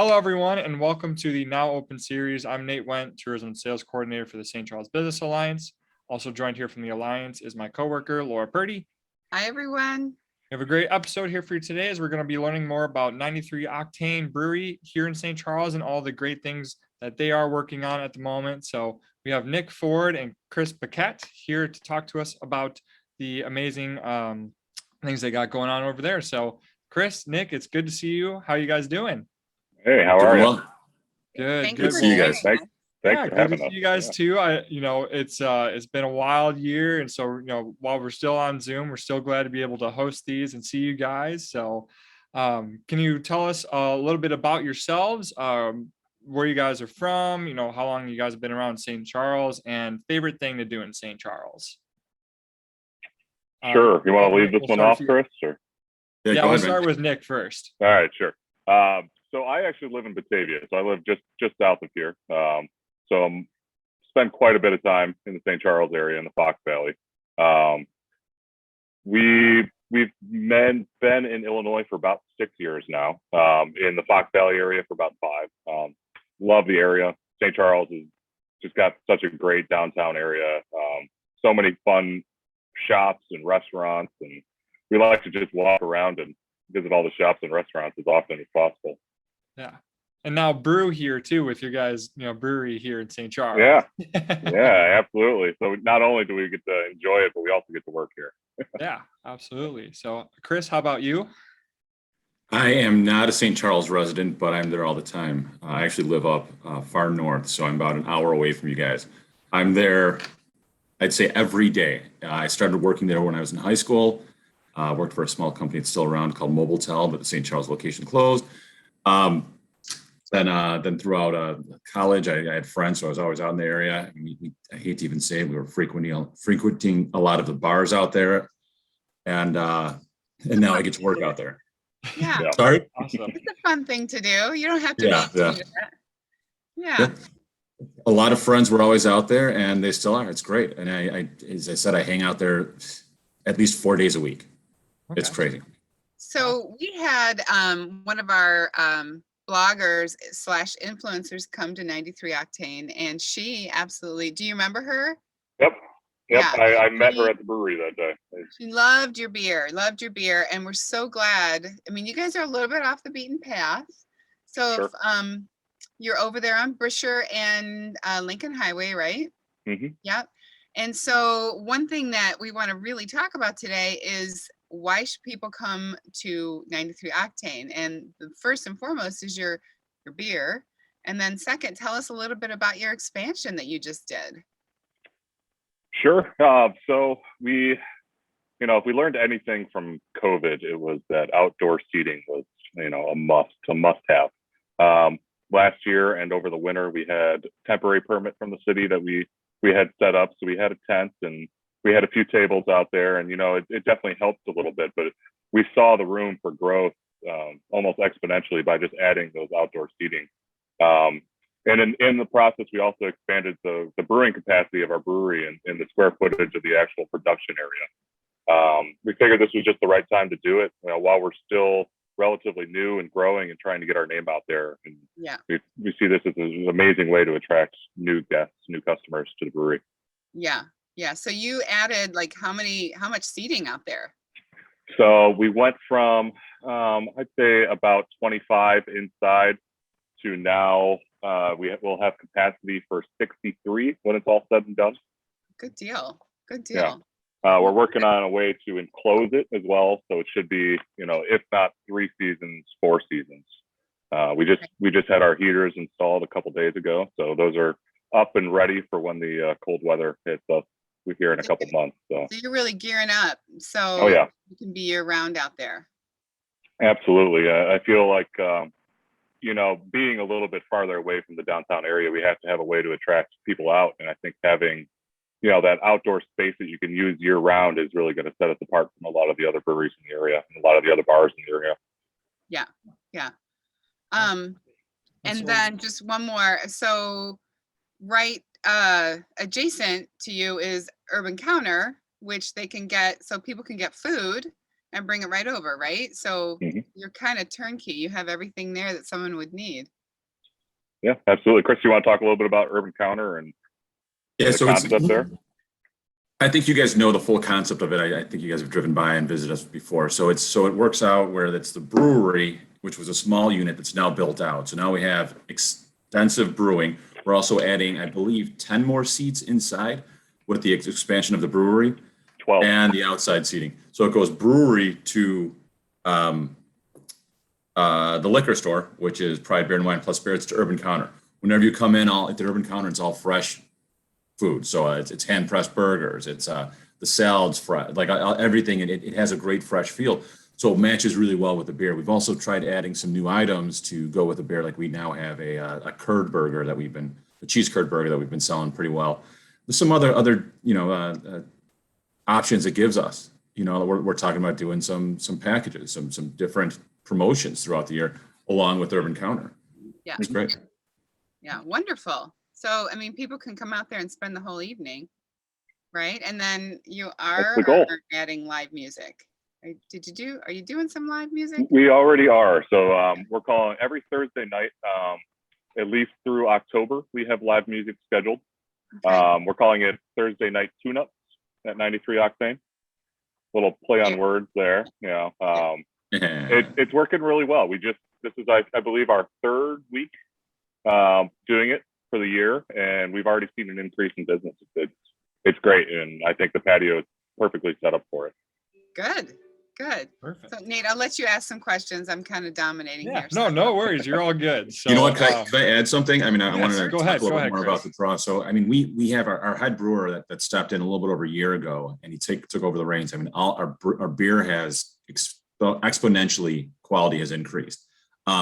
Hello, everyone, and welcome to the Now Open series. I'm Nate Went, Tourism and Sales Coordinator for the St. Charles Business Alliance. Also joined here from the Alliance is my coworker, Laura Purdy. Hi, everyone. We have a great episode here for you today as we're going to be learning more about 93 Octane Brewery here in St. Charles and all the great things that they are working on at the moment. So we have Nick Ford and Chris Paquette here to talk to us about the amazing things they got going on over there. So Chris, Nick, it's good to see you. How you guys doing? Hey, how are you? Well. Good. Good to see you guys. Thanks for having us. You guys too. It's been a wild year, and so while we're still on Zoom, we're still glad to be able to host these and see you guys. So, can you tell us a little bit about yourselves? Where you guys are from? How long you guys have been around St. Charles, and favorite thing to do in St. Charles. Sure. You want to leave this one off, Chris? Or? Yeah, we'll start with Nick first. All right, sure. So I actually live in Batavia, so I live just south of here. So I spend quite a bit of time in the St. Charles area in the Fox Valley. We've been in Illinois for about 6 years now. In the Fox Valley area for about 5. Love the area. St. Charles has just got such a great downtown area. So many fun shops and restaurants, and we like to just walk around and visit all the shops and restaurants as often as possible. Yeah. And now brew here too with your guys, brewery here in St. Charles. Yeah. Yeah, absolutely. So not only do we get to enjoy it, but we also get to work here. Yeah, absolutely. So Chris, how about you? I am not a St. Charles resident, but I'm there all the time. I actually live up far north, so I'm about an hour away from you guys. I'm there, I'd say every day. I started working there when I was in high school. Worked for a small company that's still around called Mobiltel, but the St. Charles location closed. Then throughout college, I had friends, so I was always out in the area. I hate to even say it, we were frequenting a lot of the bars out there, and now I get to work out there. Yeah. Sorry. Awesome. It's a fun thing to do. You don't have to. Yeah. A lot of friends were always out there, and they still are. It's great, and I as I said, I hang out there at least 4 days a week. Okay. It's crazy. So we had one of our bloggers / influencers come to 93 Octane, and she absolutely, do you remember her? Yep. Yeah. I met her at the brewery that day. She loved your beer, and we're so glad. I mean, you guys are a little bit off the beaten path. So sure. If you're over there on Brisher and Lincoln Highway, right? Mm-hmm. Yep. And so one thing that we want to really talk about today is why should people come to 93 Octane? And the first and foremost is your beer. And then second, tell us a little bit about your expansion that you just did. Sure. So we, if we learned anything from COVID, it was that outdoor seating was, a must have. Last year and over the winter, we had temporary permit from the city that we had set up. So we had a tent and we had a few tables out there, and it definitely helped a little bit, but we saw the room for growth almost exponentially by just adding those outdoor seating. And in the process, we also expanded the brewing capacity of our brewery and the square footage of the actual production area. We figured this was just the right time to do it while we're still relatively new and growing and trying to get our name out there. And yeah, we see this as an amazing way to attract new guests, new customers to the brewery. Yeah. Yeah. So you added how much seating out there? So we went from, I'd say about 25 inside to now we'll have capacity for 63 when it's all said and done. Good deal. Yeah. We're working on a way to enclose it as well. So it should be, if not 3 seasons, 4 seasons. We just had our heaters installed a couple days ago. So those are up and ready for when the cold weather hits us. We're here in a couple months. So you're really gearing up. So yeah, you can be year round out there. Absolutely. I feel like, being a little bit farther away from the downtown area, we have to have a way to attract people out. And I think having, that outdoor space that you can use year round is really going to set us apart from a lot of the other breweries in the area and a lot of the other bars in the area. Yeah. Yeah. And then just one more. So right adjacent to you is Urban Counter, which they can get, so people can get food and bring it right over, right? So Mhm. you're kind of turnkey. You have everything there that someone would need. Yeah, absolutely. Chris, you want to talk a little bit about Urban Counter and Yeah, the so concept there? I think you guys know the full concept of it. I think you guys have driven by and visited us before. So it works out where it's the brewery, which was a small unit that's now built out. So now we have extensive brewing. We're also adding, I believe, 10 more seats inside with the expansion of the brewery 12. and the outside seating. So it goes brewery to um, the liquor store, which is Pride Beer and Wine Plus Spirits, to Urban Counter. Whenever you come in, all at the Urban Counter, it's all fresh food. So it's hand pressed burgers, it's the salads, like everything, and it has a great fresh feel. So it matches really well with the beer. We've also tried adding some new items to go with the beer. Like we now have a curd burger that a cheese curd burger that we've been selling pretty well. There's some other options it gives us. We're talking about doing some packages, some different promotions throughout the year, along with Urban Counter. Yeah. It's great. Yeah, wonderful. So, I mean, people can come out there and spend the whole evening, right? And then you are the goal. adding live music. Are you doing some live music? We already are. So we're calling every Thursday night, at least through October, we have live music scheduled. Okay. We're calling it Thursday Night Tune-Ups at 93 Octane. Little play on words there. It's working really well. This is, I believe, our third week doing it for the year, and we've already seen an increase in business. It's great, and I think the patio is perfectly set up for it. Good. Perfect. So Nate, I'll let you ask some questions. I'm kind of dominating here. No worries. You're all good. So, You know what? Can I add something? I mean, I yes, wanted to go talk ahead, a little bit more Chris. about the draw. So, I mean, we have our head brewer that stepped in a little bit over a year ago, and he took over the reins. I mean, our beer has exponentially quality has increased.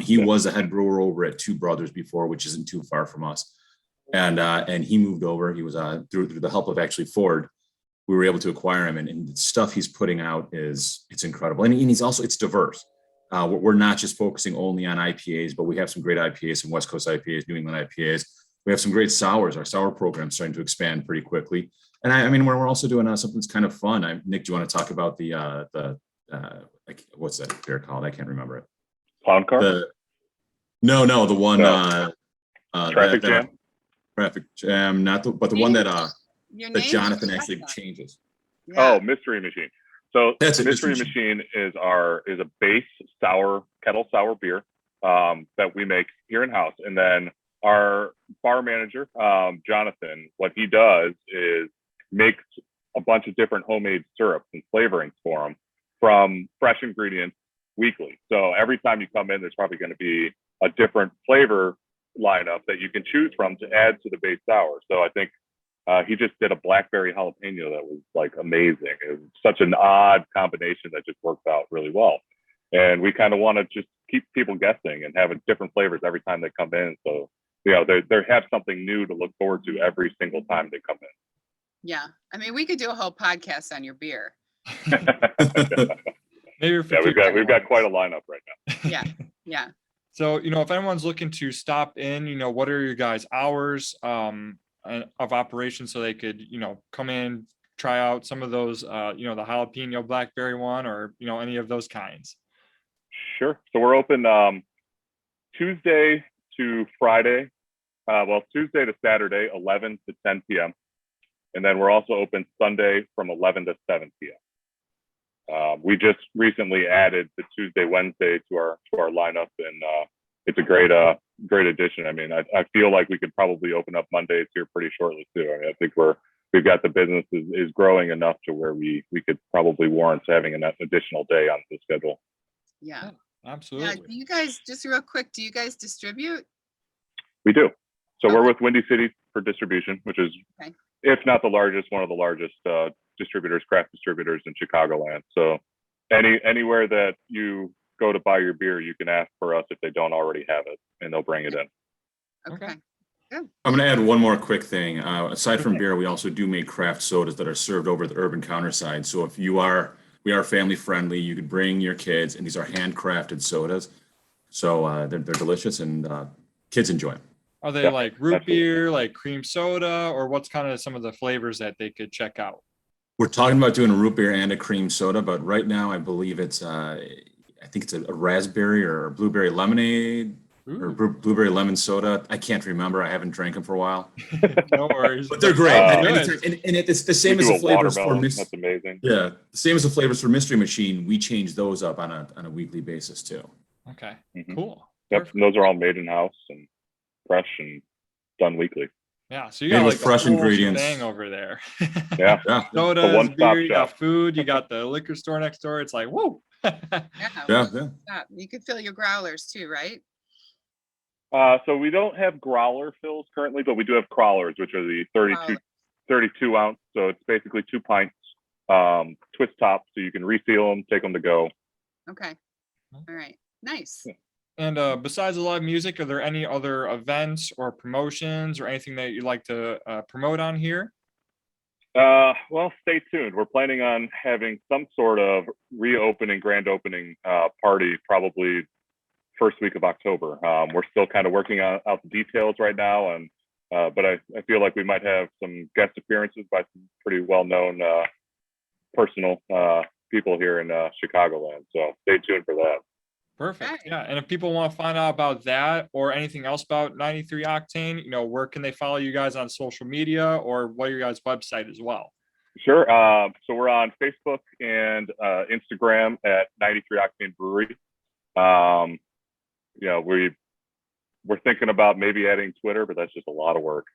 He was the head brewer over at Two Brothers before, which isn't too far from us, and he moved over. He was through the help of actually Ford. We were able to acquire him, and the stuff he's putting out it's incredible. And he's also, it's diverse. We're not just focusing only on IPAs, but we have some great IPAs, some West Coast IPAs, New England IPAs. We have some great sours. Our sour program is starting to expand pretty quickly. And I mean, we're also doing something that's kind of fun. Nick, do you want to talk about the what's that beer called? I can't remember it. Clown Car? No, the one. Traffic Jam? Traffic Jam, but the one that Jonathan is actually changes. Yeah. Oh, Mystery Machine. So That's it, Mystery Machine is a base kettle sour beer that we make here in house, and then our bar manager Jonathan, what he does is makes a bunch of different homemade syrups and flavorings for them from fresh ingredients weekly. So every time you come in, there's probably going to be a different flavor lineup that you can choose from to add to the base sour. So I think he just did a blackberry jalapeno that was like amazing. It was such an odd combination that just worked out really well. And we kind of want to just keep people guessing and having different flavors every time they come in. So, they have something new to look forward to every single time they come in. Yeah. I mean, we could do a whole podcast on your beer. Maybe we've got quite a lineup right now. Yeah. So, if anyone's looking to stop in, what are your guys' hours of operation so they could, come in, try out some of those, the jalapeno blackberry one or, any of those kinds? Sure. So we're open Tuesday to Friday. Tuesday to Saturday, 11 to 10 p.m. And then we're also open Sunday from 11 to 7 p.m. We just recently added the Tuesday, Wednesday to our lineup, and it's a great addition. I mean, I feel like we could probably open up Mondays here pretty shortly too. I mean, I think we've got the business is growing enough to where we could probably warrant having an additional day on the schedule. Yeah, absolutely. Yeah, do you guys, just real quick, do you guys distribute? We do. So we're with Windy City for distribution, which is, if not the largest, one of the largest craft distributors in Chicagoland. So anywhere that you go to buy your beer, you can ask for us if they don't already have it, and they'll bring it in. Okay. Good. I'm going to add one more quick thing. Aside from beer, we also do make craft sodas that are served over the Urban Counter side. So if we are family friendly, you could bring your kids, and these are handcrafted sodas. So they're delicious, and kids enjoy them. Are they like root beer, like cream soda, or what's kind of some of the flavors that they could check out? We're talking about doing a root beer and a cream soda, but right now I believe it's I think it's a raspberry or blueberry lemonade or Ooh, blueberry lemon soda. I can't remember. I haven't drank them for a while, no worries. but they're That great. sounds Uh, good. And it's the We same as do the a flavors for watermelon. That's amazing. yeah, the same as the flavors for Mystery Machine. We change those up on a weekly basis too. Okay, Mhm. cool. Yep. Perfect. And those are all made in house and fresh and done weekly. Yeah, so you Made got with like a fresh full ingredients. shebang over there. Yeah. Yeah, It's a Sodas, one-stop beer, you shop. got food, you got the liquor store next door. It's like, whoa. Yeah, yeah, well, yeah. you could fill your growlers too, right? So we don't have growler fills currently, but we do have crawlers, which are the 32 ounce. So it's basically 2 pints, twist top, so you can reseal them, take them to go. Okay. All right. Nice. And besides the live music, are there any other events or promotions or anything that you'd like to promote on here? Well, stay tuned. We're planning on having some sort of grand opening party, probably first week of October. We're still kind of working out the details right now, and but I feel like we might have some guest appearances by some pretty well-known personal people here in Chicagoland. So stay tuned for that. Perfect. Right. Yeah. And if people want to find out about that or anything else about 93 Octane, where can they follow you guys on social media or what are your guys' website as well? Sure. So we're on Facebook and Instagram at 93 Octane Brewery. We're thinking about maybe adding Twitter, but that's just a lot of work.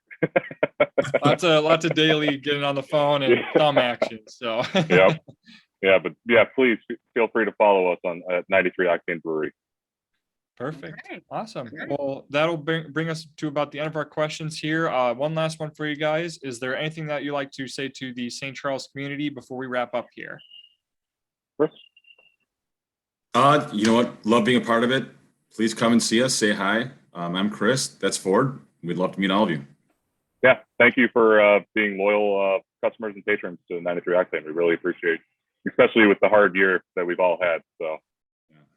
Lots of daily getting on the phone and thumb action. So Yep. Yeah, but yeah, please feel free to follow us on at 93 Octane Brewery. Perfect. Right. Awesome. Great. Well, that'll bring us to about the end of our questions here. One last one for you guys. Is there anything that you like to say to the St. Charles community before we wrap up here? Chris? You know what? Love being a part of it. Please come and see us. Say hi. I'm Chris. That's Ford. We'd love to meet all of you. Yeah, thank you for being loyal customers and patrons to 93 Octane. We really appreciate, especially with the hard year that we've all had. So.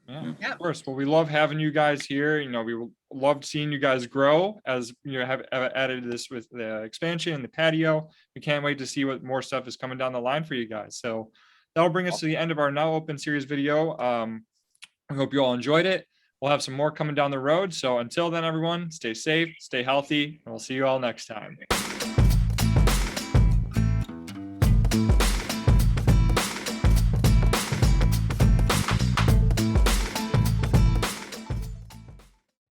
Yeah, Yep. of course. Well, we love having you guys here. We loved seeing you guys grow as have added this with the expansion and the patio. We can't wait to see what more stuff is coming down the line for you guys. So that'll bring us to the end of our Now Open series video. I hope you all enjoyed it. We'll have some more coming down the road. So until then, everyone, stay safe, stay healthy, and we'll see you all next time.